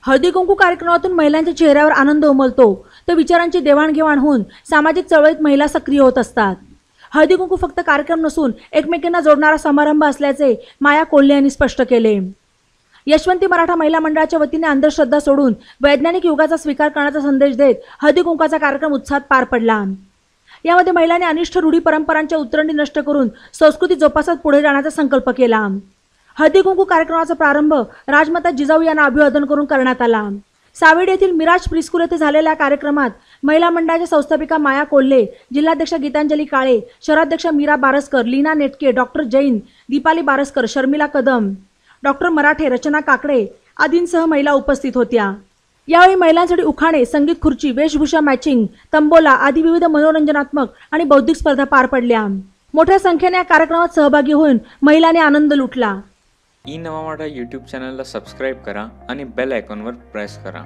हळदी कुंकू कार्यक्रमातून महिलांच्या चेहऱ्यावर आनंद उमलतो, तर विचारांची देवाणघेवाण होऊन सामाजिक चळवळीत महिला सक्रिय होत असतात। हळदी कुंकू फक्त कार्यक्रम नसून एकमेकांना जोडणारा समारंभ असल्याचे माया कोल्हे यांनी स्पष्ट केले। यशवंती मराठा महिला मंडळाच्या वतीने अंधश्रद्धा सोडून वैज्ञानिक युगाचा स्वीकार करण्याचा संदेश देत हळदी कुंकाचा कार्यक्रम उत्साहात पार पडला। यामध्ये महिलांनी अनिष्ट रूढी परंपरांच्या उतरंडी नष्ट करून संस्कृती जोपासत पुढे जाण्याचा संकल्प केला। हळदी कुंकू कार्यक्रमाचा प्रारंभ राजमाता जिजाऊ यांना अभिवादन करून करण्यात आला। सावेडी येथील मिराज प्रीस्कूल येथे झालेल्या कार्यक्रमात महिला मंडळाच्या संस्थापिका माया कोल्हे, जिल्हाध्यक्ष गीतांजली काळे, शहराध्यक्ष मीरा बारसकर, लीना नेटके, डॉक्टर जैन, दीपाली बारसकर, शर्मिला कदम, डॉक्टर मराठे, रचना काकडे आदींसह महिला उपस्थित होत्या। यावेळी महिलांसाठी उखाणे, संगीत खुर्ची, वेशभूषा मॅचिंग, तंबोला आदी विविध मनोरंजनात्मक आणि बौद्धिक स्पर्धा पार पडल्या। मोठ्या संख्येने या कार्यक्रमात सहभागी होऊन महिलांनी आनंद लुटला। ई नवा मराठा यूट्यूब चॅनलला सबस्क्राईब करा आणि बेल आयकॉनवर प्रेस करा।